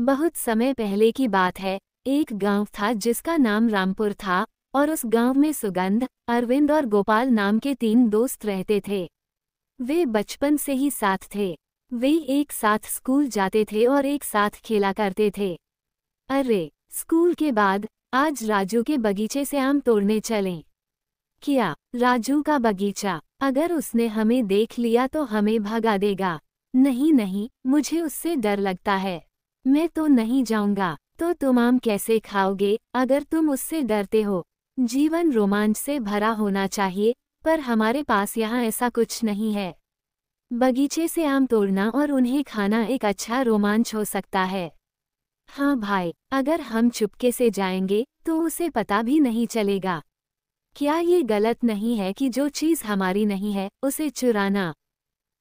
बहुत समय पहले की बात है। एक गांव था जिसका नाम रामपुर था और उस गांव में सुगंध, अरविंद और गोपाल नाम के 3 दोस्त रहते थे। वे बचपन से ही साथ थे। वे एक साथ स्कूल जाते थे और एक साथ खेला करते थे। अरे, स्कूल के बाद आज राजू के बगीचे से आम तोड़ने चलें। क्या राजू का बगीचा? अगर उसने हमें देख लिया तो हमें भगा देगा। नहीं नहीं, मुझे उससे डर लगता है। मैं तो नहीं जाऊंगा। तो तुम आम कैसे खाओगे अगर तुम उससे डरते हो? जीवन रोमांच से भरा होना चाहिए, पर हमारे पास यहाँ ऐसा कुछ नहीं है। बगीचे से आम तोड़ना और उन्हें खाना एक अच्छा रोमांच हो सकता है। हाँ भाई, अगर हम चुपके से जाएंगे तो उसे पता भी नहीं चलेगा। क्या ये गलत नहीं है कि जो चीज़ हमारी नहीं है उसे चुराना?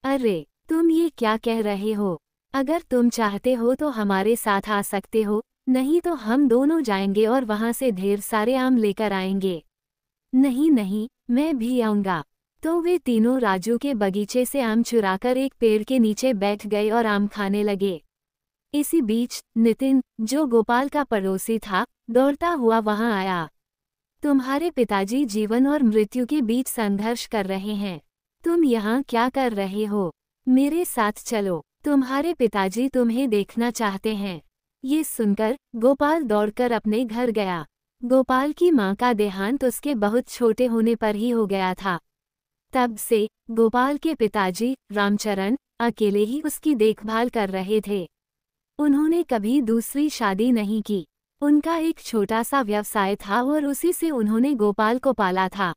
अरे, तुम ये क्या कह रहे हो? अगर तुम चाहते हो तो हमारे साथ आ सकते हो, नहीं तो हम दोनों जाएंगे और वहाँ से ढेर सारे आम लेकर आएंगे। नहीं नहीं, मैं भी आऊँगा। तो वे तीनों राजू के बगीचे से आम चुराकर एक पेड़ के नीचे बैठ गए और आम खाने लगे। इसी बीच नितिन, जो गोपाल का पड़ोसी था, दौड़ता हुआ वहाँ आया। तुम्हारे पिताजी जीवन और मृत्यु के बीच संघर्ष कर रहे हैं। तुम यहाँ क्या कर रहे हो? मेरे साथ चलो, तुम्हारे पिताजी तुम्हें देखना चाहते हैं। ये सुनकर गोपाल दौड़कर अपने घर गया। गोपाल की माँ का देहांत उसके बहुत छोटे होने पर ही हो गया था। तब से गोपाल के पिताजी रामचरण अकेले ही उसकी देखभाल कर रहे थे। उन्होंने कभी दूसरी शादी नहीं की। उनका एक छोटा सा व्यवसाय था और उसी से उन्होंने गोपाल को पाला था।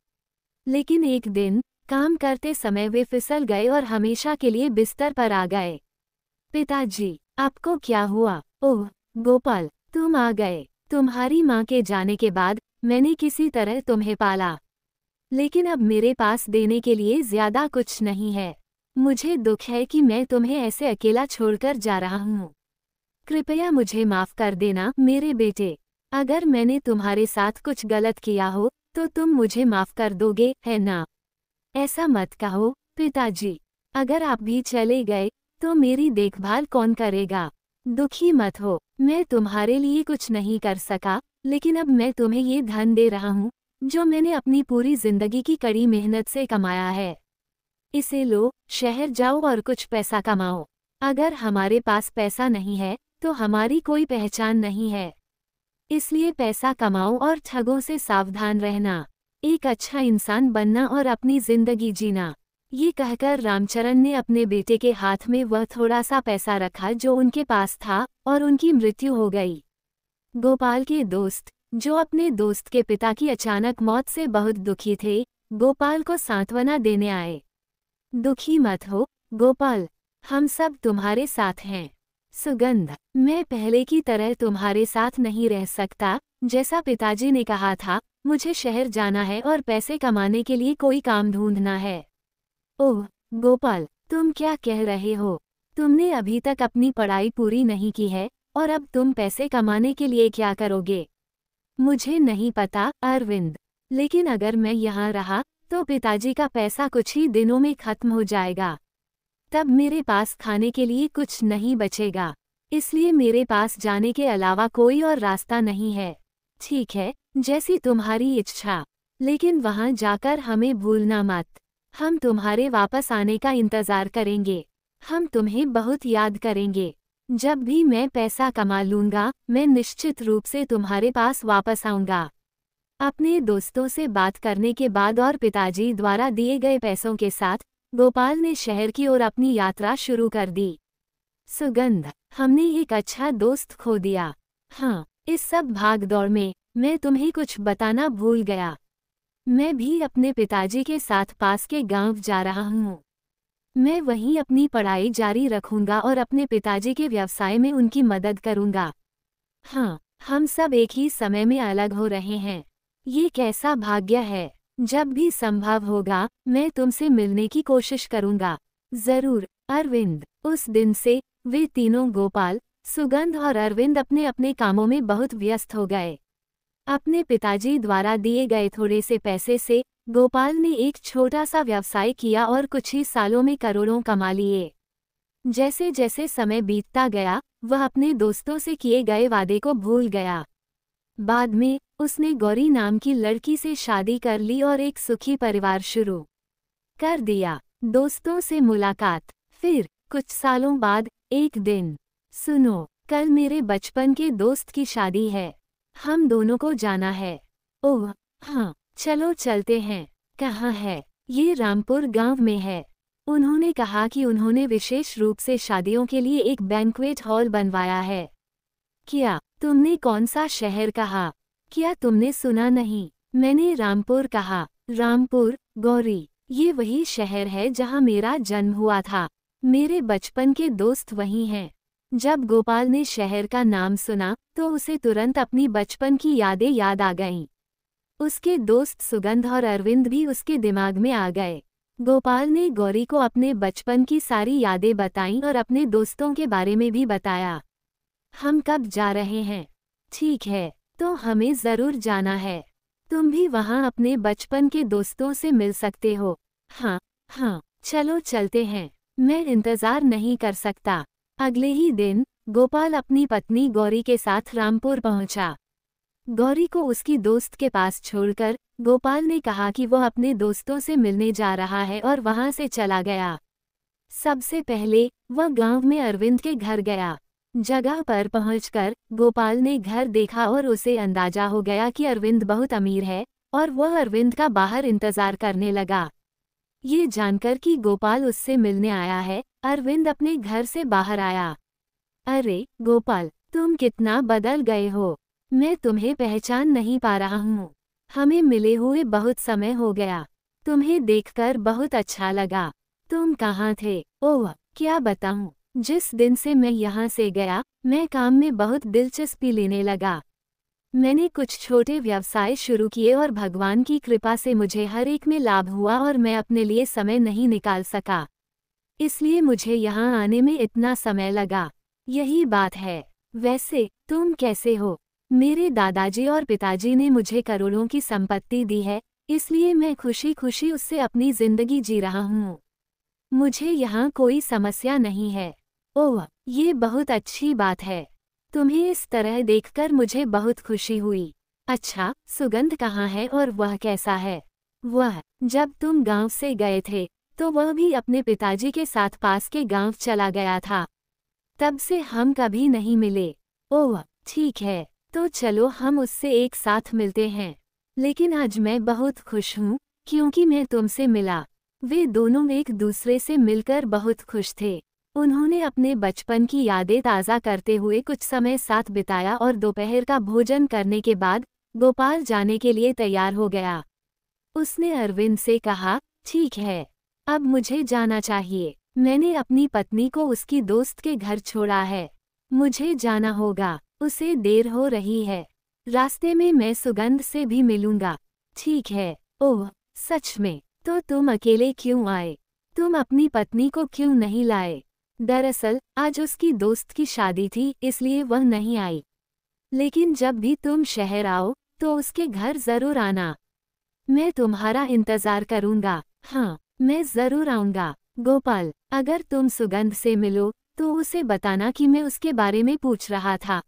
लेकिन एक दिन काम करते समय वे फिसल गए और हमेशा के लिए बिस्तर पर आ गए। पिताजी, आपको क्या हुआ? ओह गोपाल, तुम आ गए। तुम्हारी माँ के जाने के बाद मैंने किसी तरह तुम्हें पाला, लेकिन अब मेरे पास देने के लिए ज्यादा कुछ नहीं है। मुझे दुख है कि मैं तुम्हें ऐसे अकेला छोड़कर जा रहा हूँ। कृपया मुझे माफ कर देना मेरे बेटे। अगर मैंने तुम्हारे साथ कुछ गलत किया हो तो तुम मुझे माफ कर दोगे, है ना? ऐसा मत कहो पिताजी। अगर आप भी चले गए तो मेरी देखभाल कौन करेगा? दुखी मत हो, मैं तुम्हारे लिए कुछ नहीं कर सका, लेकिन अब मैं तुम्हें ये धन दे रहा हूँ जो मैंने अपनी पूरी जिंदगी की कड़ी मेहनत से कमाया है। इसे लो, शहर जाओ और कुछ पैसा कमाओ। अगर हमारे पास पैसा नहीं है तो हमारी कोई पहचान नहीं है। इसलिए पैसा कमाओ और ठगों से सावधान रहना। एक अच्छा इंसान बनना और अपनी जिंदगी जीना। ये कहकर रामचरण ने अपने बेटे के हाथ में वह थोड़ा सा पैसा रखा जो उनके पास था और उनकी मृत्यु हो गई। गोपाल के दोस्त, जो अपने दोस्त के पिता की अचानक मौत से बहुत दुखी थे, गोपाल को सांत्वना देने आए। दुखी मत हो गोपाल, हम सब तुम्हारे साथ हैं। सुगंध, मैं पहले की तरह तुम्हारे साथ नहीं रह सकता। जैसा पिताजी ने कहा था, मुझे शहर जाना है और पैसे कमाने के लिए कोई काम ढूंढना है। ओह गोपाल, तुम क्या कह रहे हो? तुमने अभी तक अपनी पढ़ाई पूरी नहीं की है और अब तुम पैसे कमाने के लिए क्या करोगे? मुझे नहीं पता अरविंद, लेकिन अगर मैं यहाँ रहा तो पिताजी का पैसा कुछ ही दिनों में खत्म हो जाएगा। तब मेरे पास खाने के लिए कुछ नहीं बचेगा। इसलिए मेरे पास जाने के अलावा कोई और रास्ता नहीं है। ठीक है, जैसी तुम्हारी इच्छा, लेकिन वहाँ जाकर हमें भूलना मत। हम तुम्हारे वापस आने का इंतज़ार करेंगे। हम तुम्हें बहुत याद करेंगे। जब भी मैं पैसा कमा लूँगा, मैं निश्चित रूप से तुम्हारे पास वापस आऊँगा। अपने दोस्तों से बात करने के बाद और पिताजी द्वारा दिए गए पैसों के साथ गोपाल ने शहर की ओर अपनी यात्रा शुरू कर दी। सुगंध, हमने एक अच्छा दोस्त खो दिया। हाँ, इस सब भाग दौड़ में मैं तुम्हें कुछ बताना भूल गया। मैं भी अपने पिताजी के साथ पास के गांव जा रहा हूँ। मैं वहीं अपनी पढ़ाई जारी रखूंगा और अपने पिताजी के व्यवसाय में उनकी मदद करूंगा। हाँ, हम सब एक ही समय में अलग हो रहे हैं। ये कैसा भाग्य है। जब भी संभव होगा मैं तुमसे मिलने की कोशिश करूंगा। जरूर अरविंद। उस दिन से वे तीनों गोपाल, सुगंध और अरविंद अपने अपने कामों में बहुत व्यस्त हो गए। अपने पिताजी द्वारा दिए गए थोड़े से पैसे से गोपाल ने एक छोटा सा व्यवसाय किया और कुछ ही सालों में करोड़ों कमा लिए। जैसे जैसे समय बीतता गया, वह अपने दोस्तों से किए गए वादे को भूल गया। बाद में उसने गौरी नाम की लड़की से शादी कर ली और एक सुखी परिवार शुरू कर दिया। दोस्तों से मुलाकात। फिर कुछ सालों बाद एक दिन, सुनो, कल मेरे बचपन के दोस्त की शादी है, हम दोनों को जाना है। ओह हाँ, चलो चलते हैं। कहाँ है? ये रामपुर गांव में है। उन्होंने कहा कि उन्होंने विशेष रूप से शादियों के लिए एक बैंक्वेट हॉल बनवाया है। क्या तुमने कौन सा शहर कहा? क्या तुमने सुना नहीं? मैंने रामपुर कहा। रामपुर, गौरी, ये वही शहर है जहाँ मेरा जन्म हुआ था। मेरे बचपन के दोस्त वही हैं। जब गोपाल ने शहर का नाम सुना तो उसे तुरंत अपनी बचपन की यादें याद आ गईं। उसके दोस्त सुगंध और अरविंद भी उसके दिमाग में आ गए। गोपाल ने गौरी को अपने बचपन की सारी यादें बताईं और अपने दोस्तों के बारे में भी बताया। हम कब जा रहे हैं? ठीक है, तो हमें ज़रूर जाना है। तुम भी वहाँ अपने बचपन के दोस्तों से मिल सकते हो। हाँ हाँ, चलो चलते हैं, मैं इंतज़ार नहीं कर सकता। अगले ही दिन गोपाल अपनी पत्नी गौरी के साथ रामपुर पहुंचा। गौरी को उसकी दोस्त के पास छोड़कर गोपाल ने कहा कि वह अपने दोस्तों से मिलने जा रहा है और वहां से चला गया। सबसे पहले वह गांव में अरविंद के घर गया। जगह पर पहुंचकर गोपाल ने घर देखा और उसे अंदाजा हो गया कि अरविंद बहुत अमीर है और वह अरविंद का बाहर इंतजार करने लगा। ये जानकर कि गोपाल उससे मिलने आया है, अरविंद अपने घर से बाहर आया। अरे गोपाल, तुम कितना बदल गए हो, मैं तुम्हें पहचान नहीं पा रहा हूँ। हमें मिले हुए बहुत समय हो गया, तुम्हें देखकर बहुत अच्छा लगा। तुम कहाँ थे? ओह, क्या बताऊँ, जिस दिन से मैं यहाँ से गया, मैं काम में बहुत दिलचस्पी लेने लगा। मैंने कुछ छोटे व्यवसाय शुरू किए और भगवान की कृपा से मुझे हर एक में लाभ हुआ और मैं अपने लिए समय नहीं निकाल सका। इसलिए मुझे यहाँ आने में इतना समय लगा। यही बात है। वैसे तुम कैसे हो? मेरे दादाजी और पिताजी ने मुझे करोड़ों की संपत्ति दी है, इसलिए मैं खुशी खुशी उससे अपनी जिंदगी जी रहा हूँ। मुझे यहाँ कोई समस्या नहीं है। ओह, ये बहुत अच्छी बात है। तुम्हें इस तरह देखकर मुझे बहुत खुशी हुई। अच्छा, सुगंध कहाँ है और वह कैसा है? वह, जब तुम गांव से गए थे, तो वह भी अपने पिताजी के साथ पास के गांव चला गया था। तब से हम कभी नहीं मिले। ओह, ठीक है, तो चलो हम उससे एक साथ मिलते हैं। लेकिन आज मैं बहुत खुश हूँ, क्योंकि मैं तुमसे मिला। वे दोनों एक दूसरे से मिलकर बहुत खुश थे। उन्होंने अपने बचपन की यादें ताज़ा करते हुए कुछ समय साथ बिताया और दोपहर का भोजन करने के बाद गोपाल जाने के लिए तैयार हो गया। उसने अरविंद से कहा, ठीक है, अब मुझे जाना चाहिए। मैंने अपनी पत्नी को उसकी दोस्त के घर छोड़ा है। मुझे जाना होगा, उसे देर हो रही है। रास्ते में मैं सुगंध से भी मिलूंगा। ठीक है। ओह, सच में? तो तुम अकेले क्यों आए? तुम अपनी पत्नी को क्यों नहीं लाए? दरअसल आज उसकी दोस्त की शादी थी, इसलिए वह नहीं आई। लेकिन जब भी तुम शहर आओ तो उसके घर जरूर आना। मैं तुम्हारा इंतजार करूंगा। हाँ, मैं जरूर आऊंगा। गोपाल, अगर तुम सुगंध से मिलो तो उसे बताना कि मैं उसके बारे में पूछ रहा था।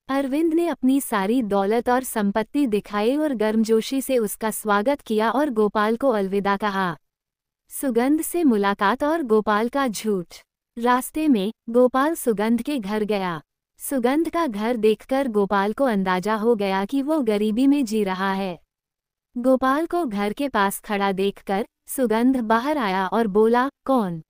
अरविंद ने अपनी सारी दौलत और संपत्ति दिखाई और गर्मजोशी से उसका स्वागत किया और गोपाल को अलविदा कहा। सुगंध से मुलाकात और गोपाल का झूठ। रास्ते में गोपाल सुगंध के घर गया। सुगंध का घर देखकर गोपाल को अंदाजा हो गया कि वो गरीबी में जी रहा है। गोपाल को घर के पास खड़ा देखकर सुगंध बाहर आया और बोला, कौन?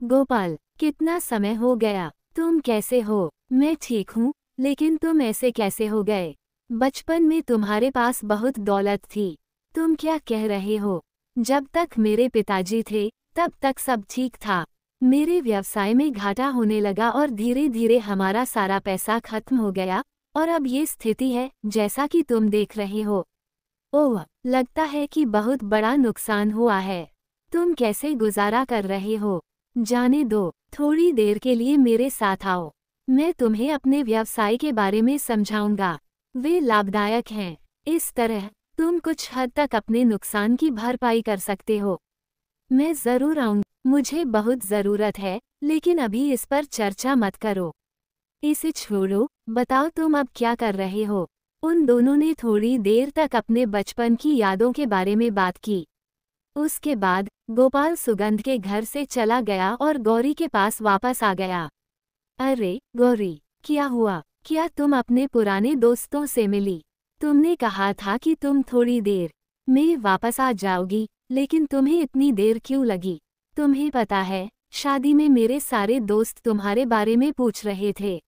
गोपाल, कितना समय हो गया, तुम कैसे हो? मैं ठीक हूँ, लेकिन तुम ऐसे कैसे हो गए? बचपन में तुम्हारे पास बहुत दौलत थी। तुम क्या कह रहे हो? जब तक मेरे पिताजी थे तब तक सब ठीक था। मेरे व्यवसाय में घाटा होने लगा और धीरे धीरे हमारा सारा पैसा खत्म हो गया और अब ये स्थिति है जैसा कि तुम देख रहे हो। ओह, लगता है कि बहुत बड़ा नुकसान हुआ है। तुम कैसे गुजारा कर रहे हो? जाने दो, थोड़ी देर के लिए मेरे साथ आओ। मैं तुम्हें अपने व्यवसाय के बारे में समझाऊंगा। वे लाभदायक हैं। इस तरह तुम कुछ हद तक अपने नुकसान की भरपाई कर सकते हो। मैं जरूर आऊंगा। मुझे बहुत ज़रूरत है, लेकिन अभी इस पर चर्चा मत करो। इसे छोड़ो, बताओ तुम अब क्या कर रहे हो। उन दोनों ने थोड़ी देर तक अपने बचपन की यादों के बारे में बात की। उसके बाद गोपाल सुगंध के घर से चला गया और गौरी के पास वापस आ गया। अरे गौरी, क्या हुआ? क्या तुम अपने पुराने दोस्तों से मिली? तुमने कहा था कि तुम थोड़ी देर में वापस आ जाओगी, लेकिन तुम्हें इतनी देर क्यों लगी? तुम्हें पता है, शादी में मेरे सारे दोस्त तुम्हारे बारे में पूछ रहे थे।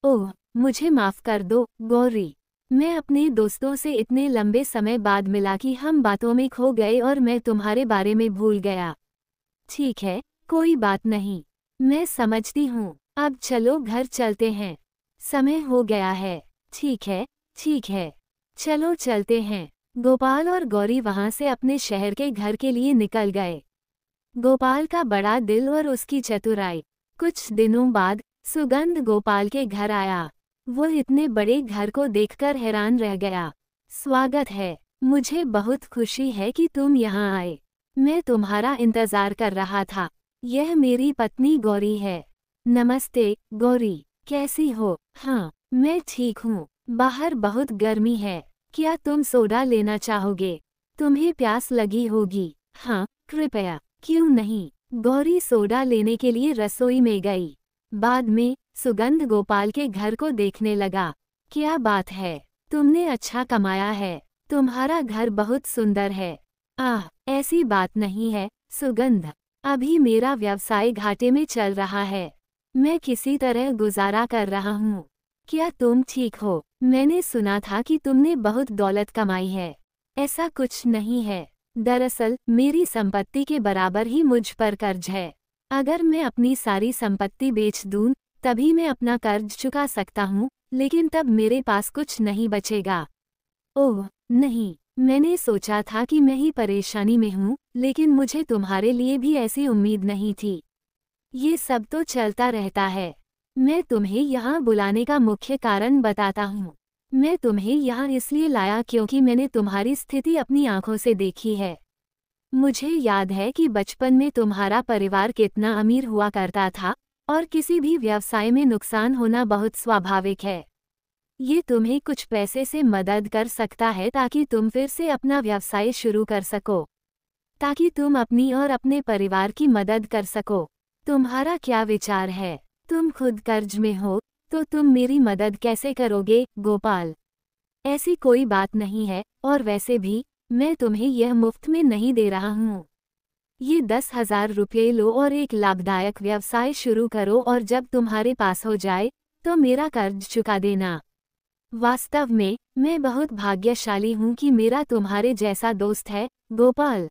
ओह, मुझे माफ़ कर दो, गौरी। मैं अपने दोस्तों से इतने लंबे समय बाद मिला कि हम बातों में खो गए और मैं तुम्हारे बारे में भूल गया। ठीक है, कोई बात नहीं। मैं समझती हूँ। अब चलो घर चलते हैं। समय हो गया है। ठीक है, ठीक है। चलो चलते हैं। गोपाल और गौरी वहाँ से अपने शहर के घर के लिए निकल गए। गोपाल का बड़ा दिल और उसकी चतुराई। कुछ दिनों बाद सुगंध गोपाल के घर आया। वो इतने बड़े घर को देखकर हैरान रह गया। स्वागत है। मुझे बहुत खुशी है कि तुम यहाँ आए। मैं तुम्हारा इंतजार कर रहा था। यह मेरी पत्नी गौरी है। नमस्ते गौरी, कैसी हो? हाँ, मैं ठीक हूँ। बाहर बहुत गर्मी है। क्या तुम सोडा लेना चाहोगे? तुम्हें प्यास लगी होगी। हाँ, कृपया। क्यों नहीं? गौरी सोडा लेने के लिए रसोई में गई। बाद में सुगंध गोपाल के घर को देखने लगा। क्या बात है, तुमने अच्छा कमाया है। तुम्हारा घर बहुत सुंदर है। आह, ऐसी बात नहीं है सुगंध। अभी मेरा व्यवसाय घाटे में चल रहा है। मैं किसी तरह गुजारा कर रहा हूँ। क्या तुम ठीक हो? मैंने सुना था कि तुमने बहुत दौलत कमाई है। ऐसा कुछ नहीं है। दरअसल मेरी संपत्ति के बराबर ही मुझ पर कर्ज है। अगर मैं अपनी सारी संपत्ति बेच दूं, तभी मैं अपना कर्ज चुका सकता हूँ, लेकिन तब मेरे पास कुछ नहीं बचेगा। ओह नहीं, मैंने सोचा था कि मैं ही परेशानी में हूँ, लेकिन मुझे तुम्हारे लिए भी ऐसी उम्मीद नहीं थी। ये सब तो चलता रहता है। मैं तुम्हें यहाँ बुलाने का मुख्य कारण बताता हूँ। मैं तुम्हें यहाँ इसलिए लाया क्योंकि मैंने तुम्हारी स्थिति अपनी आंखों से देखी है। मुझे याद है कि बचपन में तुम्हारा परिवार कितना अमीर हुआ करता था, और किसी भी व्यवसाय में नुकसान होना बहुत स्वाभाविक है। ये तुम्हें कुछ पैसे से मदद कर सकता है ताकि तुम फिर से अपना व्यवसाय शुरू कर सको, ताकि तुम अपनी और अपने परिवार की मदद कर सको। तुम्हारा क्या विचार है? तुम खुद कर्ज में हो, तो तुम मेरी मदद कैसे करोगे, गोपाल? ऐसी कोई बात नहीं है, और वैसे भी मैं तुम्हें यह मुफ्त में नहीं दे रहा हूँ। ये 10,000 रुपये लो और एक लाभदायक व्यवसाय शुरू करो, और जब तुम्हारे पास हो जाए तो मेरा कर्ज चुका देना। वास्तव में मैं बहुत भाग्यशाली हूँ कि मेरा तुम्हारे जैसा दोस्त है, गोपाल।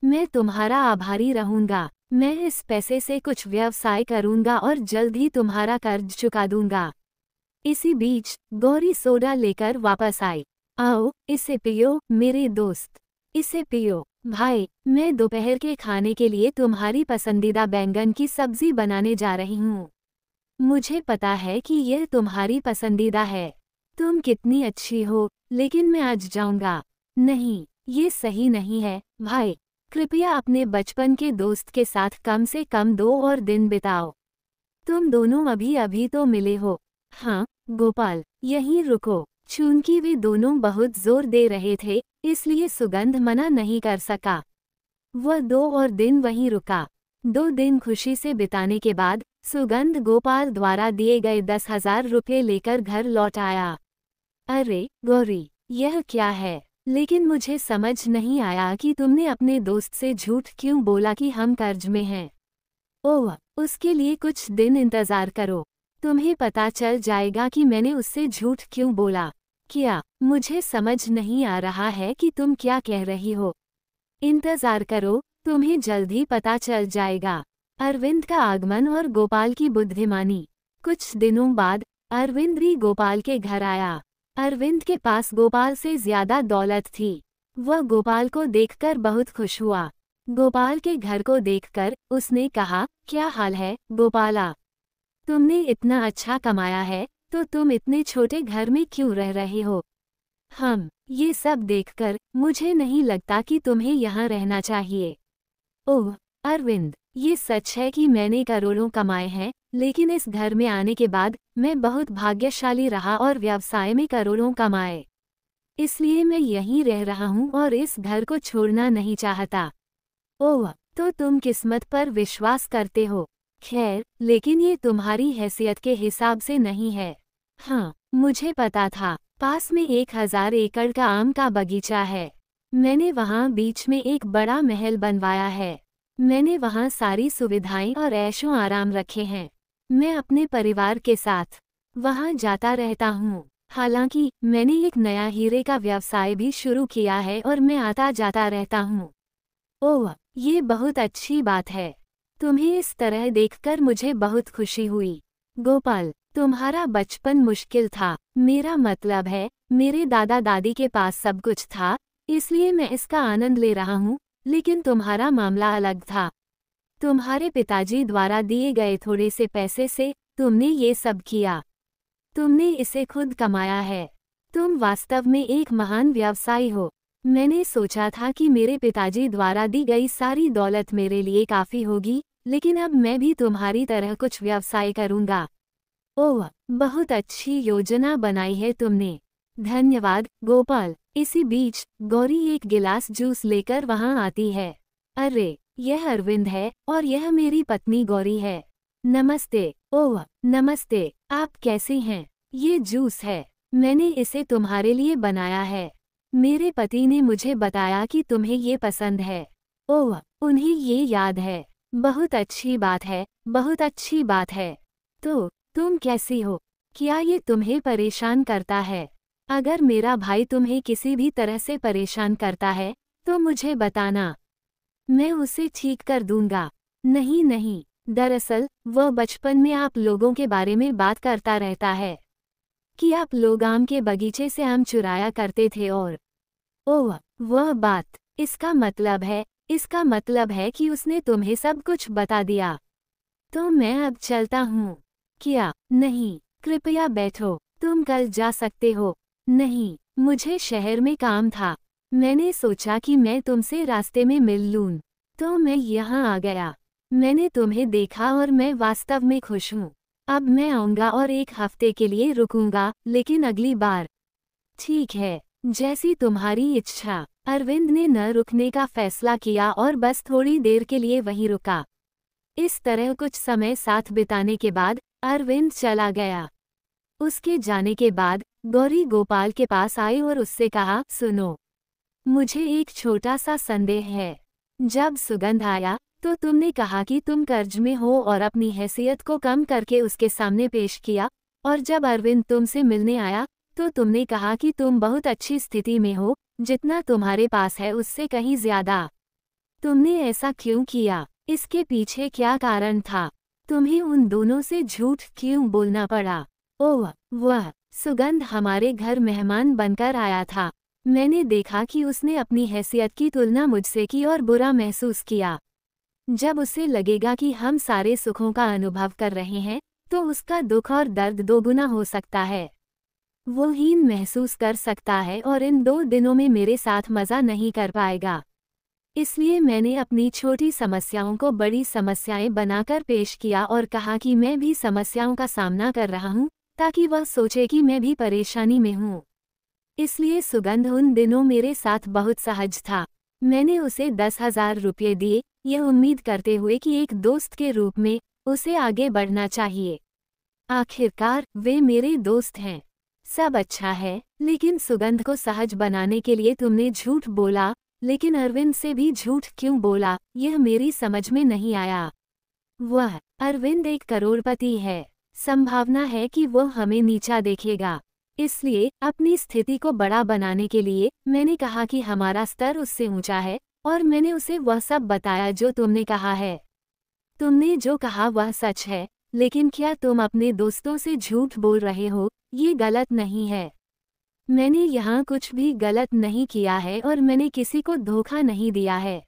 मैं तुम्हारा आभारी रहूँगा। मैं इस पैसे से कुछ व्यवसाय करूँगा और जल्द ही तुम्हारा कर्ज चुका दूँगा। इसी बीच गौरी सोडा लेकर वापस आई। आओ, इसे पियो मेरे दोस्त। इसे पियो। भाई, मैं दोपहर के खाने के लिए तुम्हारी पसंदीदा बैंगन की सब्जी बनाने जा रही हूँ। मुझे पता है कि यह तुम्हारी पसंदीदा है। तुम कितनी अच्छी हो, लेकिन मैं आज जाऊँगा। नहीं, ये सही नहीं है, भाई। कृपया अपने बचपन के दोस्त के साथ कम से कम 2 और दिन बिताओ। तुम दोनों अभी अभी तो मिले हो। हाँ, गोपाल, यहीं रुको। चूंकि वे दोनों बहुत जोर दे रहे थे, इसलिए सुगंध मना नहीं कर सका। वह 2 और दिन वहीं रुका। 2 दिन खुशी से बिताने के बाद सुगंध गोपाल द्वारा दिए गए 10,000 रुपये लेकर घर लौट आया। अरे गौरी, यह क्या है? लेकिन मुझे समझ नहीं आया कि तुमने अपने दोस्त से झूठ क्यों बोला कि हम कर्ज में हैं। ओह, उसके लिए कुछ दिन इंतजार करो। तुम्हें पता चल जाएगा कि मैंने उससे झूठ क्यों बोला। क्या? मुझे समझ नहीं आ रहा है कि तुम क्या कह रही हो। इंतजार करो, तुम्हें जल्द ही पता चल जाएगा। अरविंद का आगमन और गोपाल की बुद्धिमानी। कुछ दिनों बाद अरविंद भी गोपाल के घर आया। अरविंद के पास गोपाल से ज्यादा दौलत थी। वह गोपाल को देखकर बहुत खुश हुआ। गोपाल के घर को देखकर उसने कहा, क्या हाल है गोपाला? तुमने इतना अच्छा कमाया है, तो तुम इतने छोटे घर में क्यों रह रहे हो? ये सब देखकर मुझे नहीं लगता कि तुम्हें यहाँ रहना चाहिए। ओह अरविंद, ये सच है कि मैंने करोड़ों कमाए हैं, लेकिन इस घर में आने के बाद मैं बहुत भाग्यशाली रहा और व्यवसाय में करोड़ों कमाए। इसलिए मैं यहीं रह रहा हूँ और इस घर को छोड़ना नहीं चाहता। ओह, तो तुम किस्मत पर विश्वास करते हो। खैर, लेकिन ये तुम्हारी हैसियत के हिसाब से नहीं है। हाँ, मुझे पता था। पास में 1000 एकड़ का आम का बगीचा है। मैंने वहाँ बीच में एक बड़ा महल बनवाया है। मैंने वहाँ सारी सुविधाएं और ऐशो आराम रखे हैं। मैं अपने परिवार के साथ वहाँ जाता रहता हूँ। हालांकि मैंने एक नया हीरे का व्यवसाय भी शुरू किया है और मैं आता जाता रहता हूँ। ओह, ये बहुत अच्छी बात है। तुम्हें इस तरह देखकर मुझे बहुत खुशी हुई। गोपाल, तुम्हारा बचपन मुश्किल था। मेरा मतलब है, मेरे दादा दादी के पास सब कुछ था, इसलिए मैं इसका आनंद ले रहा हूँ, लेकिन तुम्हारा मामला अलग था। तुम्हारे पिताजी द्वारा दिए गए थोड़े से पैसे से तुमने ये सब किया। तुमने इसे खुद कमाया है। तुम वास्तव में एक महान व्यवसायी हो। मैंने सोचा था कि मेरे पिताजी द्वारा दी गई सारी दौलत मेरे लिए काफ़ी होगी, लेकिन अब मैं भी तुम्हारी तरह कुछ व्यवसाय करूँगा। ओह, बहुत अच्छी योजना बनाई है तुमने। धन्यवाद, गोपाल। इसी बीच गौरी एक गिलास जूस लेकर वहाँ आती है। अरे, यह अरविंद है और यह मेरी पत्नी गौरी है। नमस्ते। ओह, नमस्ते। आप कैसी हैं? ये जूस है। मैंने इसे तुम्हारे लिए बनाया है। मेरे पति ने मुझे बताया कि तुम्हें ये पसंद है। ओह, उन्हें ये याद है। बहुत अच्छी बात है, बहुत अच्छी बात है। तो तुम कैसी हो? क्या ये तुम्हें परेशान करता है? अगर मेरा भाई तुम्हें किसी भी तरह से परेशान करता है, तो मुझे बताना। मैं उसे ठीक कर दूंगा। नहीं नहीं, दरअसल वह बचपन में आप लोगों के बारे में बात करता रहता है कि आप लोग आम के बगीचे से आम चुराया करते थे और ओह, वह बात। इसका मतलब है कि उसने तुम्हें सब कुछ बता दिया। तो मैं अब चलता हूँ। क्या? नहीं, कृपया बैठो। तुम कल जा सकते हो। नहीं, मुझे शहर में काम था। मैंने सोचा कि मैं तुमसे रास्ते में मिल लूँ, तो मैं यहाँ आ गया। मैंने तुम्हें देखा और मैं वास्तव में खुश हूँ। अब मैं आऊँगा और 1 हफ्ते के लिए रुकूंगा, लेकिन अगली बार। ठीक है, जैसी तुम्हारी इच्छा। अरविंद ने न रुकने का फैसला किया और बस थोड़ी देर के लिए वहीं रुका। इस तरह कुछ समय साथ बिताने के बाद अरविंद चला गया। उसके जाने के बाद गौरी गोपाल के पास आई और उससे कहा, सुनो, मुझे एक छोटा सा संदेह है। जब सुगंध आया तो तुमने कहा कि तुम कर्ज में हो और अपनी हैसियत को कम करके उसके सामने पेश किया, और जब अरविंद तुमसे मिलने आया तो तुमने कहा कि तुम बहुत अच्छी स्थिति में हो, जितना तुम्हारे पास है उससे कहीं ज्यादा। तुमने ऐसा क्यों किया? इसके पीछे क्या कारण था? तुम्हें उन दोनों से झूठ क्यों बोलना पड़ा? ओह, वह सुगंध हमारे घर मेहमान बनकर आया था। मैंने देखा कि उसने अपनी हैसियत की तुलना मुझसे की और बुरा महसूस किया। जब उसे लगेगा कि हम सारे सुखों का अनुभव कर रहे हैं, तो उसका दुख और दर्द दोगुना हो सकता है। वो हीन महसूस कर सकता है और इन 2 दिनों में मेरे साथ मज़ा नहीं कर पाएगा। इसलिए मैंने अपनी छोटी समस्याओं को बड़ी समस्याएं बनाकर पेश किया और कहा कि मैं भी समस्याओं का सामना कर रहा हूँ, ताकि वह सोचे कि मैं भी परेशानी में हूँ। इसलिए सुगंध उन दिनों मेरे साथ बहुत सहज था। मैंने उसे 10,000 रुपये दिए, यह उम्मीद करते हुए कि एक दोस्त के रूप में उसे आगे बढ़ना चाहिए। आखिरकार वे मेरे दोस्त हैं। सब अच्छा है, लेकिन सुगंध को सहज बनाने के लिए तुमने झूठ बोला, लेकिन अरविंद से भी झूठ क्यों बोला, यह मेरी समझ में नहीं आया। वह अरविंद एक करोड़पति है। संभावना है कि वह हमें नीचा देखेगा। इसलिए अपनी स्थिति को बड़ा बनाने के लिए मैंने कहा कि हमारा स्तर उससे ऊंचा है, और मैंने उसे वह सब बताया जो तुमने कहा है। तुमने जो कहा वह सच है, लेकिन क्या तुम अपने दोस्तों से झूठ बोल रहे हो? ये गलत नहीं है। मैंने यहाँ कुछ भी गलत नहीं किया है और मैंने किसी को धोखा नहीं दिया है।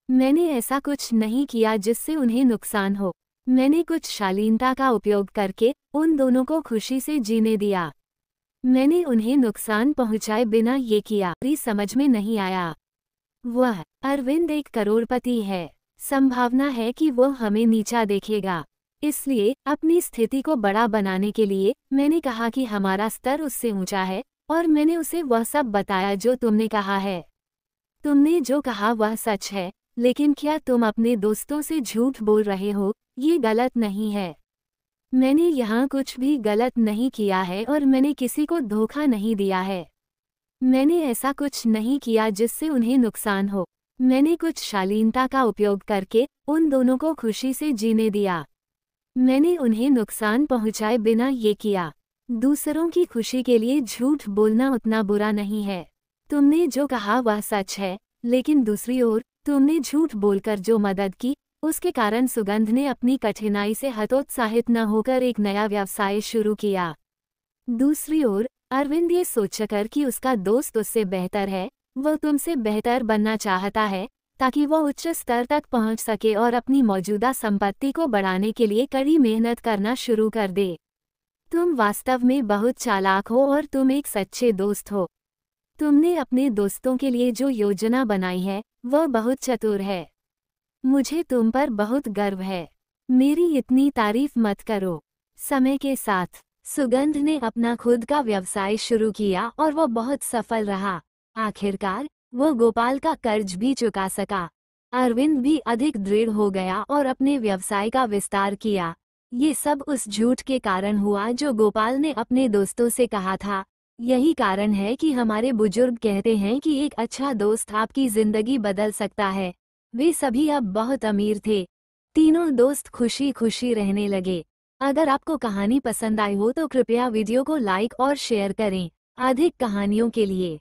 मैंने ऐसा कुछ नहीं किया जिससे उन्हें नुकसान हो। मैंने कुछ शालीनता का उपयोग करके उन दोनों को खुशी से जीने दिया। मैंने उन्हें नुकसान पहुंचाए बिना ये किया। मेरी समझ में नहीं आया। वह अरविंद एक करोड़पति है। संभावना है कि वो हमें नीचा देखेगा। इसलिए अपनी स्थिति को बड़ा बनाने के लिए मैंने कहा कि हमारा स्तर उससे ऊंचा है और मैंने उसे वह सब बताया जो तुमने कहा है। तुमने जो कहा वह सच है, लेकिन क्या तुम अपने दोस्तों से झूठ बोल रहे हो? ये गलत नहीं है। मैंने यहाँ कुछ भी गलत नहीं किया है और मैंने किसी को धोखा नहीं दिया है। मैंने ऐसा कुछ नहीं किया जिससे उन्हें नुकसान हो। मैंने कुछ शालीनता का उपयोग करके उन दोनों को खुशी से जीने दिया। मैंने उन्हें नुकसान पहुंचाए बिना ये किया। दूसरों की खुशी के लिए झूठ बोलना उतना बुरा नहीं है। तुमने जो कहा वह सच है, लेकिन दूसरी ओर तुमने झूठ बोलकर जो मदद की, उसके कारण सुगंध ने अपनी कठिनाई से हतोत्साहित न होकर एक नया व्यवसाय शुरू किया। दूसरी ओर अरविंद ये सोचकर कि उसका दोस्त उससे बेहतर है, वह तुमसे बेहतर बनना चाहता है ताकि वह उच्च स्तर तक पहुंच सके और अपनी मौजूदा संपत्ति को बढ़ाने के लिए कड़ी मेहनत करना शुरू कर दे। तुम वास्तव में बहुत चालाक हो और तुम एक सच्चे दोस्त हो। तुमने अपने दोस्तों के लिए जो योजना बनाई है वह बहुत चतुर है। मुझे तुम पर बहुत गर्व है। मेरी इतनी तारीफ मत करो। समय के साथ सुगंध ने अपना खुद का व्यवसाय शुरू किया और वह बहुत सफल रहा। आखिरकार वो गोपाल का कर्ज भी चुका सका। अरविंद भी अधिक दृढ़ हो गया और अपने व्यवसाय का विस्तार किया। ये सब उस झूठ के कारण हुआ जो गोपाल ने अपने दोस्तों से कहा था। यही कारण है कि हमारे बुजुर्ग कहते हैं कि एक अच्छा दोस्त आपकी जिंदगी बदल सकता है। वे सभी अब बहुत अमीर थे। तीनों दोस्त खुशी खुशी रहने लगे। अगर आपको कहानी पसंद आई हो तो कृपया वीडियो को लाइक और शेयर करें। अधिक कहानियों के लिए